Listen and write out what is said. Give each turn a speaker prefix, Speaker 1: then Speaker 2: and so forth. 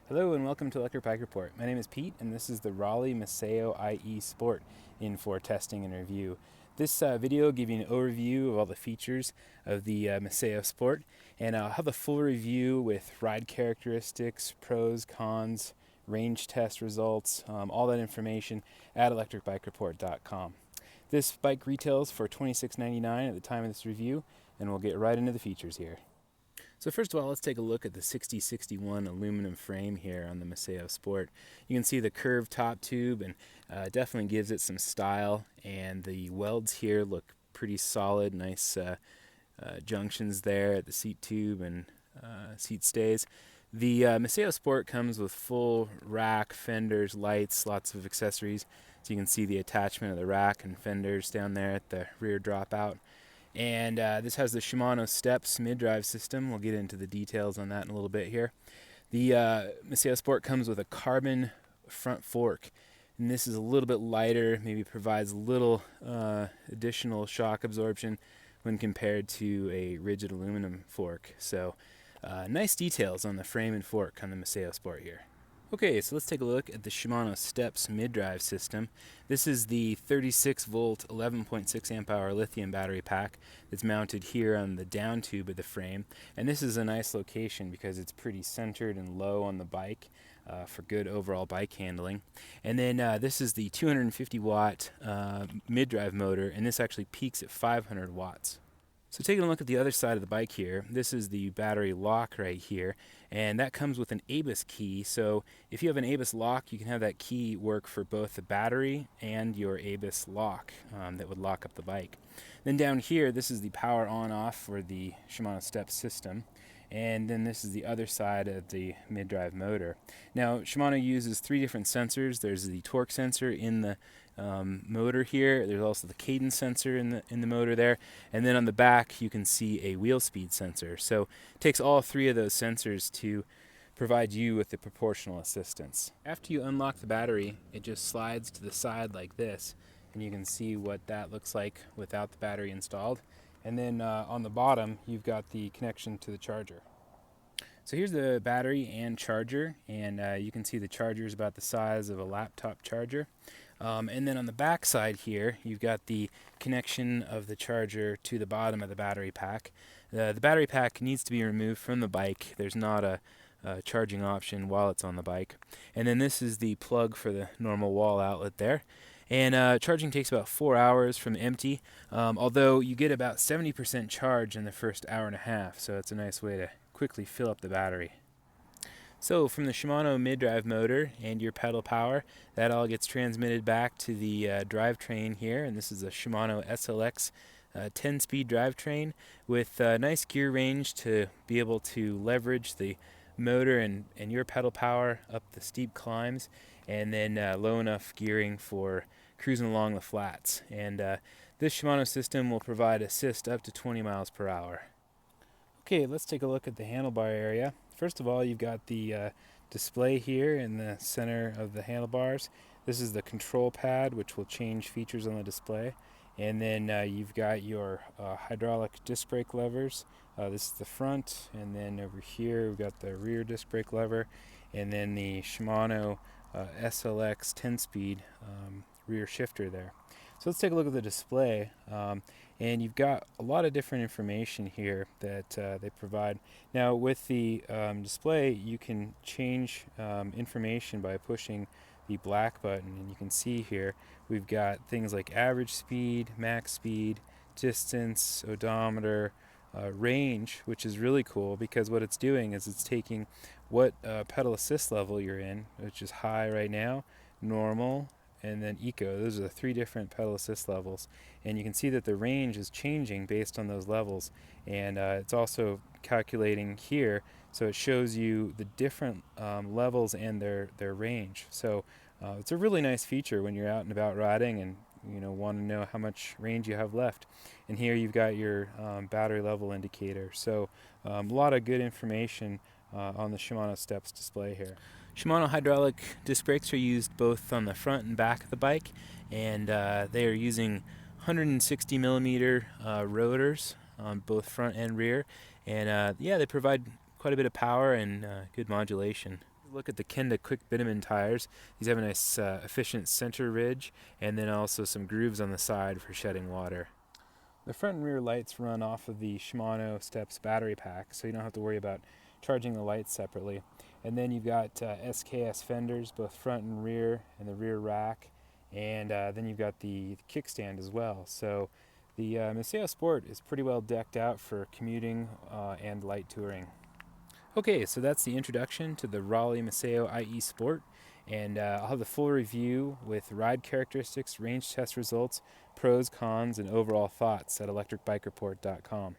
Speaker 1: Hello and welcome to Electric Bike Report. My name is Pete and this is the Raleigh Misceo IE Sport in for testing and review. This video will give you an overview of all the features of the Misceo Sport, and I'll have a full review with ride characteristics, pros, cons, range test results, all that information at electricbikereport.com. This bike retails for $26.99 at the time of this review, and we'll get right into the features here. So first of all, let's take a look at the 6061 aluminum frame here on the Misceo Sport. You can see the curved top tube, and definitely gives it some style, and the welds here look pretty solid. Nice junctions there at the seat tube and seat stays. The Misceo Sport comes with full rack, fenders, lights, lots of accessories. So you can see the attachment of the rack and fenders down there at the rear dropout. And this has the Shimano Steps mid-drive system. We'll get into the details on that in a little bit here. The Misceo Sport comes with a carbon front fork, and this is a little bit lighter, maybe provides a little additional shock absorption when compared to a rigid aluminum fork. So nice details on the frame and fork on the Misceo Sport here. Okay, so let's take a look at the Shimano Steps mid-drive system. This is the 36 volt 11.6 amp hour lithium battery pack that's mounted here on the down tube of the frame, and this is a nice location because it's pretty centered and low on the bike for good overall bike handling. And then this is the 250 watt mid-drive motor, and this actually peaks at 500 watts. So taking a look at the other side of the bike here, this is the battery lock right here, and that comes with an ABUS key. So if you have an ABUS lock, you can have that key work for both the battery and your ABUS lock that would lock up the bike. Then down here, this is the power on-off for the Shimano Step system. And then this is the other side of the mid-drive motor. Now, Shimano uses three different sensors. There's the torque sensor in the motor here. There's also the cadence sensor in the motor there, and then on the back you can see a wheel speed sensor. So it takes all three of those sensors to provide you with the proportional assistance. After you unlock the battery, it just slides to the side like this, and you can see what that looks like without the battery installed. And then on the bottom you've got the connection to the charger. So here's the battery and charger, and you can see the charger is about the size of a laptop charger. And then on the back side here, you've got the connection of the charger to the bottom of the battery pack. The battery pack needs to be removed from the bike. There's not a charging option while it's on the bike. And then this is the plug for the normal wall outlet there. And charging takes about 4 hours from empty, although you get about 70% charge in the first hour and a half, so it's a nice way to quickly fill up the battery. So from the Shimano mid-drive motor and your pedal power, that all gets transmitted back to the drivetrain here, and this is a Shimano SLX 10-speed drivetrain with nice gear range to be able to leverage the motor and your pedal power up the steep climbs, and then low enough gearing for cruising along the flats. And this Shimano system will provide assist up to 20 miles per hour. Okay, let's take a look at the handlebar area. First of all, you've got the display here in the center of the handlebars. This is the control pad, which will change features on the display. And then you've got your hydraulic disc brake levers. This is the front, and then over here we've got the rear disc brake lever, and then the Shimano SLX 10-speed rear shifter there. So let's take a look at the display, and you've got a lot of different information here that they provide. Now with the display, you can change information by pushing the black button, and you can see here we've got things like average speed, max speed, distance, odometer, range, which is really cool because what it's doing is it's taking what pedal assist level you're in, which is high right now, normal, and then eco. Those are the three different pedal assist levels, and you can see that the range is changing based on those levels, and it's also calculating here, so it shows you the different levels and their range. So it's a really nice feature when you're out and about riding and want to know how much range you have left. And here you've got your battery level indicator. So a lot of good information on the Shimano Steps display here. Shimano hydraulic disc brakes are used both on the front and back of the bike, and they are using 160 millimeter rotors on both front and rear, and yeah, they provide quite a bit of power and good modulation. Look at the Kenda quick bitumen tires. These have a nice efficient center ridge and then also some grooves on the side for shedding water. The front and rear lights run off of the Shimano Steps battery pack, so you don't have to worry about charging the lights separately. And then you've got SKS fenders, both front and rear, and the rear rack, and then you've got the kickstand as well. So the Misceo Sport is pretty well decked out for commuting and light touring. Okay, so that's the introduction to the Raleigh Misceo IE Sport, and I'll have the full review with ride characteristics, range test results, pros, cons, and overall thoughts at electricbikereport.com.